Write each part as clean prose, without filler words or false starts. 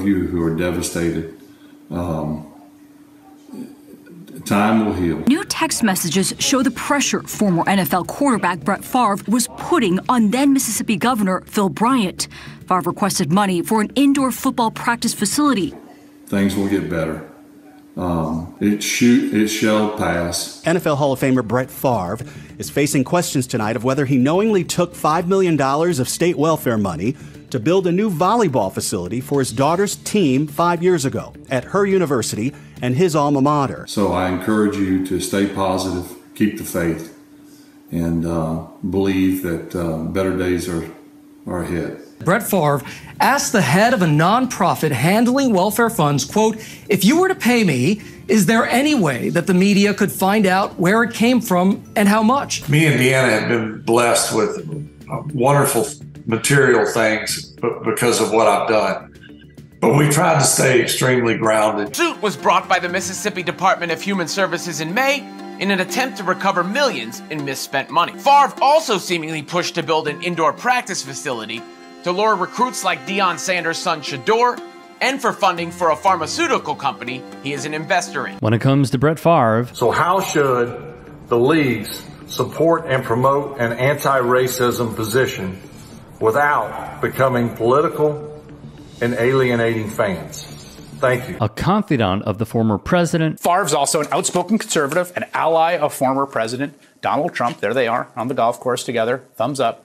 you who are devastated. Time will heal. New text messages show the pressure former NFL quarterback Brett Favre was putting on then Mississippi Governor Phil Bryant. Favre requested money for an indoor football practice facility. Things will get better. It shall pass. NFL Hall of Famer Brett Favre is facing questions tonight of whether he knowingly took $5 million of state welfare money to build a new volleyball facility for his daughter's team 5 years ago at her university and his alma mater. So I encourage you to stay positive, keep the faith, and believe that better days are ahead. Brett Favre asked the head of a nonprofit handling welfare funds, quote, "If you were to pay me, is there any way that the media could find out where it came from and how much?" Me and Deanna have been blessed with wonderful material things because of what I've done. But we tried to stay extremely grounded. The suit was brought by the Mississippi Department of Human Services in May in an attempt to recover millions in misspent money. Favre also seemingly pushed to build an indoor practice facility to lure recruits like Deion Sanders' son Shador, and for funding for a pharmaceutical company he is an investor in. When it comes to Brett Favre, So how should the leagues support and promote an anti-racism position without becoming political and alienating fans? Thank you. a confidant of the former president, Favre's also an outspoken conservative, an ally of former President Donald Trump. There they are on the golf course together. Thumbs up.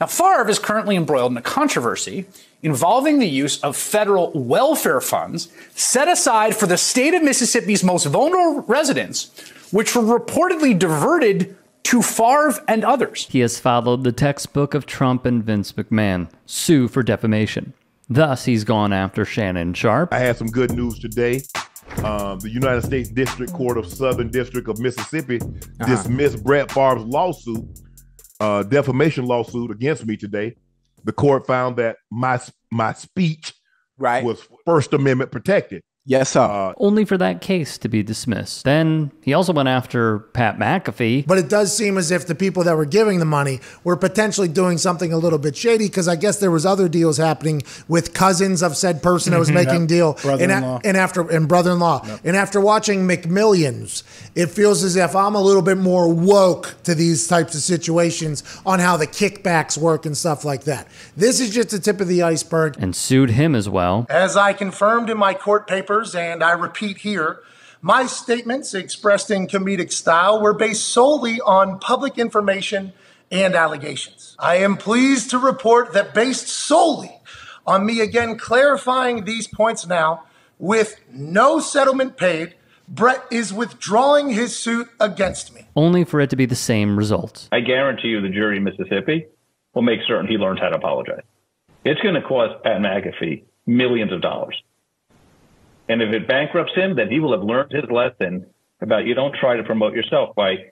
Now, Favre is currently embroiled in a controversy involving the use of federal welfare funds set aside for the state of Mississippi's most vulnerable residents, which were reportedly diverted to Favre and others. he has followed the textbook of Trump and Vince McMahon, sue for defamation. Thus, he's gone after Shannon Sharp. I had some good news today. The United States District Court of Southern District of Mississippi dismissed Brett Favre's lawsuit, defamation lawsuit against me today. The court found that my speech was First Amendment protected. Yes, sir. Only for that case to be dismissed. Then he also went after Pat McAfee. But it does seem as if the people that were giving the money were potentially doing something a little bit shady, because I guess there was other deals happening with cousins of said person that was making deal Brother-in-law. and brother-in-law. Yep. And after watching McMillions, it feels as if I'm a little bit more woke to these types of situations on how the kickbacks work and stuff like that. This is just the tip of the iceberg. And sued him as well. As I confirmed in my court papers, and I repeat here, my statements expressed in comedic style were based solely on public information and allegations. I am pleased to report that based solely on me again clarifying these points now, with no settlement paid, Brett is withdrawing his suit against me. Only for it to be the same result. I guarantee you the jury in Mississippi will make certain he learns how to apologize. It's going to cost Pat McAfee millions of dollars. And if it bankrupts him, then he will have learned his lesson about you don't try to promote yourself by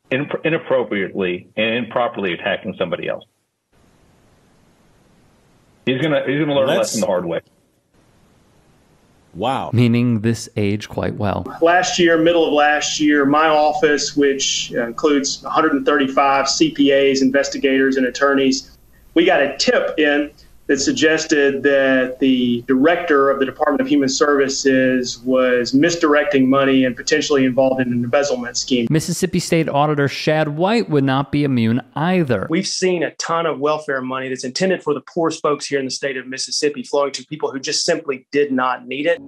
inappropriately and improperly attacking somebody else. He's gonna learn a lesson the hard way. Wow. Meaning this age quite well. Last year, middle of last year, my office, which includes 135 CPAs, investigators, and attorneys, we got a tip in that suggested that the director of the Department of Human Services was misdirecting money and potentially involved in an embezzlement scheme. Mississippi State Auditor Shad White would not be immune either. We've seen a ton of welfare money that's intended for the poorest folks here in the state of Mississippi flowing to people who just simply did not need it.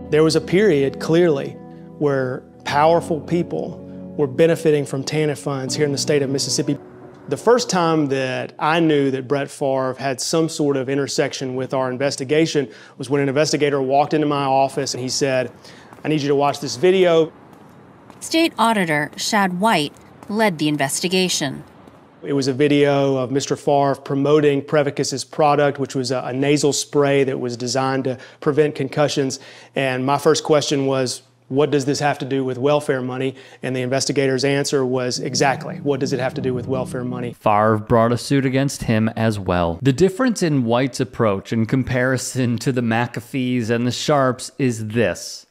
There was a period, clearly, where powerful people were benefiting from TANF funds here in the state of Mississippi. The first time that I knew that Brett Favre had some sort of intersection with our investigation was when an investigator walked into my office and he said, "I need you to watch this video." State Auditor Shad White led the investigation. It was a video of Mr. Favre promoting Prevacus's product, which was a nasal spray that was designed to prevent concussions. And my first question was, what does this have to do with welfare money? And the investigator's answer was exactly, what does it have to do with welfare money? Favre brought a suit against him as well. The difference in White's approach in comparison to the McAfees and the Sharps is this.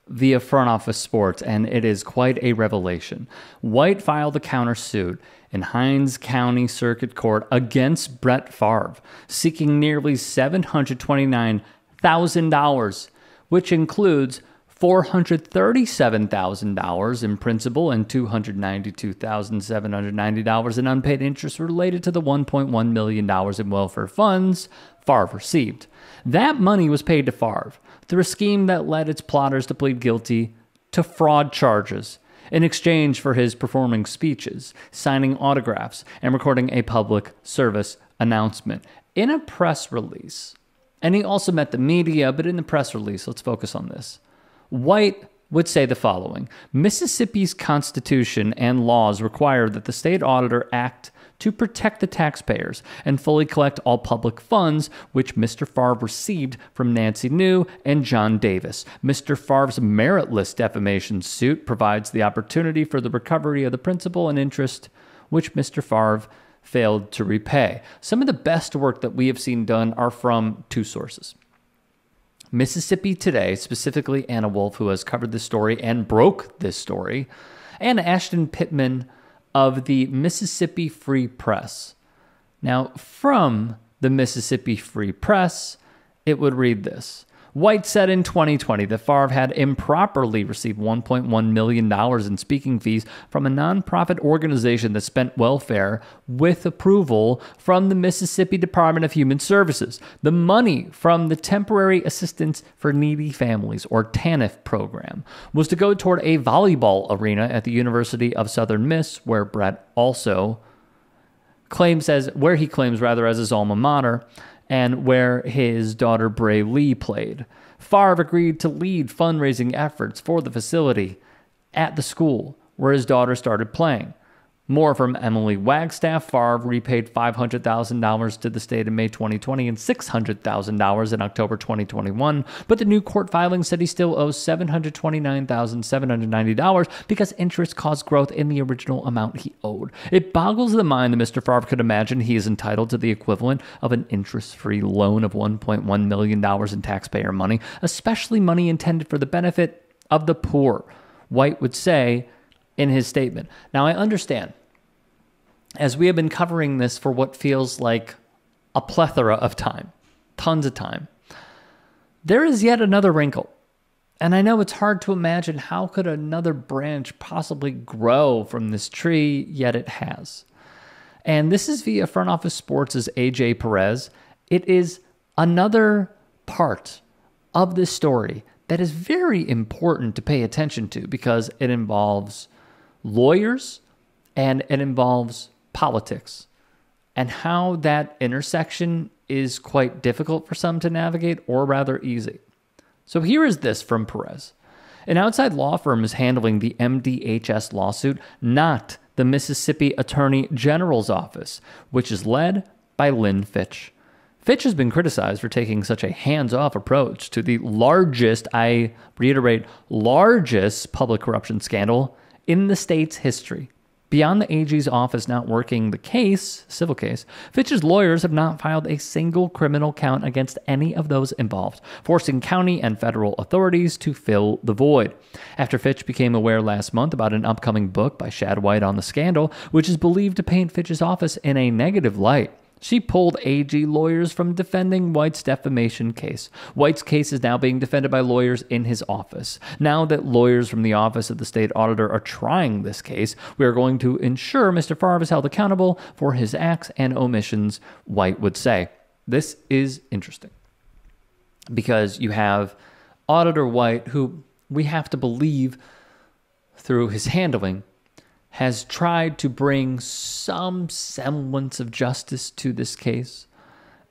Via Front Office Sports, and it is quite a revelation. White filed a countersuit in Hinds County Circuit Court against Brett Favre, seeking nearly $729,000 $600,000, which includes $437,000 in principal and $292,790 in unpaid interest related to the $1.1 million in welfare funds Favre received. That money was paid to Favre through a scheme that led its plotters to plead guilty to fraud charges in exchange for his performing speeches, signing autographs, and recording a public service announcement. In a press release, and he also met the media, but in the press release, let's focus on this. White would say the following: Mississippi's constitution and laws require that the state auditor act to protect the taxpayers and fully collect all public funds which Mr. Favre received from Nancy New and John Davis. Mr. Favre's meritless defamation suit provides the opportunity for the recovery of the principal and interest which Mr. Favre failed to repay. Some of the best work that we have seen done are from two sources. Mississippi Today, specifically Anna Wolf, who has covered this story and broke this story, and Ashton Pittman of the Mississippi Free Press. Now, from the Mississippi Free Press, it would read this. White said in 2020 that Favre had improperly received $1.1 million in speaking fees from a nonprofit organization that spent welfare with approval from the Mississippi Department of Human Services. The money from the Temporary Assistance for Needy Families, or TANF program, was to go toward a volleyball arena at the University of Southern Miss, where Brett also claims as his alma mater, and where his daughter Bray Lee played. Favre agreed to lead fundraising efforts for the facility at the school where his daughter started playing. More from Emily Wagstaff. Favre repaid $500,000 to the state in May 2020 and $600,000 in October 2021, but the new court filing said he still owes $729,790 because interest caused growth in the original amount he owed. It boggles the mind that Mr. Favre could imagine he is entitled to the equivalent of an interest-free loan of $1.1 million in taxpayer money, especially money intended for the benefit of the poor, White would say in his statement. Now, I understand, as we have been covering this for what feels like a plethora of time, tons of time, there is yet another wrinkle. And I know it's hard to imagine how could another branch possibly grow from this tree, yet it has. And this is via Front Office Sports' AJ Perez. It is another part of this story that is very important to pay attention to because it involves lawyers and it involves politics, and how that intersection is quite difficult for some to navigate, or rather easy. So here is this from Perez. An outside law firm is handling the MDHS lawsuit, not the Mississippi Attorney General's office, which is led by Lynn Fitch. Fitch has been criticized for taking such a hands-off approach to the largest, I reiterate, largest public corruption scandal in the state's history. Beyond the AG's office not working the case, civil case, Fitch's lawyers have not filed a single criminal count against any of those involved, forcing county and federal authorities to fill the void. After Fitch became aware last month about an upcoming book by Shad White on the scandal, which is believed to paint Fitch's office in a negative light, she pulled AG lawyers from defending White's defamation case. White's case is now being defended by lawyers in his office. Now that lawyers from the Office of the State Auditor are trying this case, we are going to ensure Mr. Favre is held accountable for his acts and omissions, White would say. This is interesting because you have Auditor White, who we have to believe through his handling has tried to bring some semblance of justice to this case.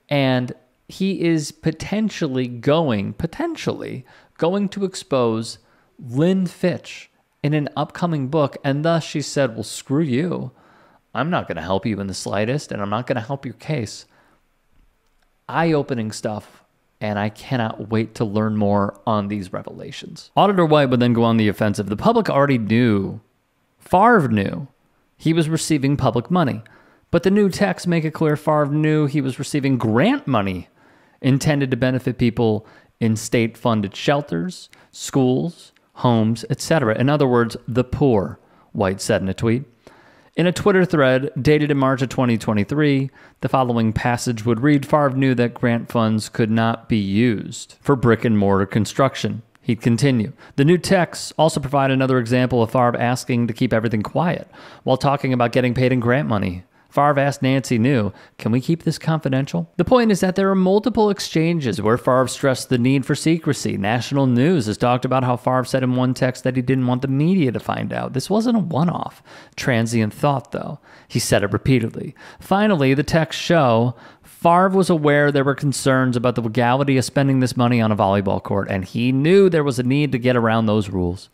And he is potentially going to expose Lynn Fitch in an upcoming book. And thus she said, well, screw you. I'm not going to help you in the slightest, and I'm not going to help your case. Eye-opening stuff. And I cannot wait to learn more on these revelations. Auditor White would then go on the offensive. The public already knew, Favre knew, he was receiving public money. But the new texts make it clear Favre knew he was receiving grant money intended to benefit people in state-funded shelters, schools, homes, etc. In other words, the poor, White said in a tweet. In a Twitter thread dated in March of 2023, the following passage would read, Favre knew that grant funds could not be used for brick and mortar construction. He'd continue. The new texts also provide another example of Favre asking to keep everything quiet while talking about getting paid in grant money. Favre asked Nancy New, can we keep this confidential? The point is that there are multiple exchanges where Favre stressed the need for secrecy. National News has talked about how Favre said in one text that he didn't want the media to find out. This wasn't a one-off, transient thought, though. He said it repeatedly. Finally, the texts show Favre was aware there were concerns about the legality of spending this money on a volleyball court, and he knew there was a need to get around those rules.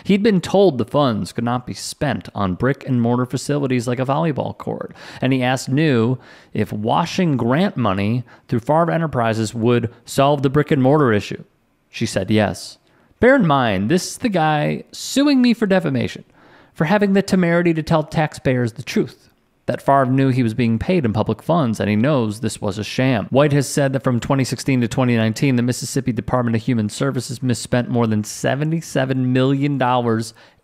He'd been told the funds could not be spent on brick and mortar facilities like a volleyball court, and he asked New if washing grant money through Favre Enterprises would solve the brick and mortar issue. She said yes. Bear in mind, this is the guy suing me for defamation, for having the temerity to tell taxpayers the truth. That Favre knew he was being paid in public funds, and he knows this was a sham. White has said that from 2016 to 2019, the Mississippi Department of Human Services misspent more than $77 million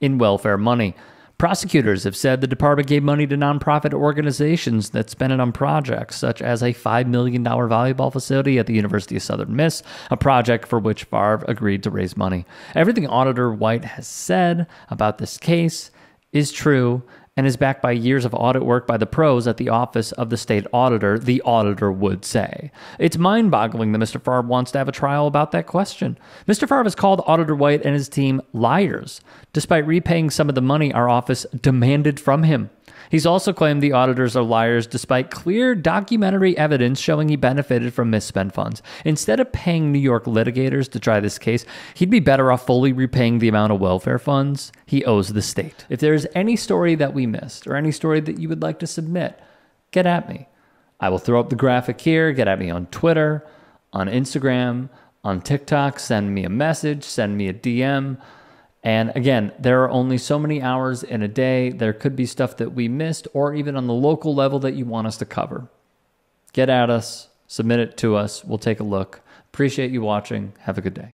in welfare money. Prosecutors have said the department gave money to nonprofit organizations that spent it on projects, such as a $5 million volleyball facility at the University of Southern Miss, a project for which Favre agreed to raise money. Everything Auditor White has said about this case is true, and is backed by years of audit work by the pros at the Office of the State Auditor, the auditor would say. It's mind-boggling that Mr. Favre wants to have a trial about that question. Mr. Favre has called Auditor White and his team liars, despite repaying some of the money our office demanded from him. He's also claimed the auditors are liars despite clear documentary evidence showing he benefited from misspent funds. Instead of paying New York litigators to try this case, he'd be better off fully repaying the amount of welfare funds he owes the state. If there's any story that we missed or any story that you would like to submit, get at me. I will throw up the graphic here. Get at me on Twitter, on Instagram, on TikTok. Send me a message. Send me a DM. And again, there are only so many hours in a day. There could be stuff that we missed or even on the local level that you want us to cover. Get at us, submit it to us. We'll take a look. Appreciate you watching. Have a good day.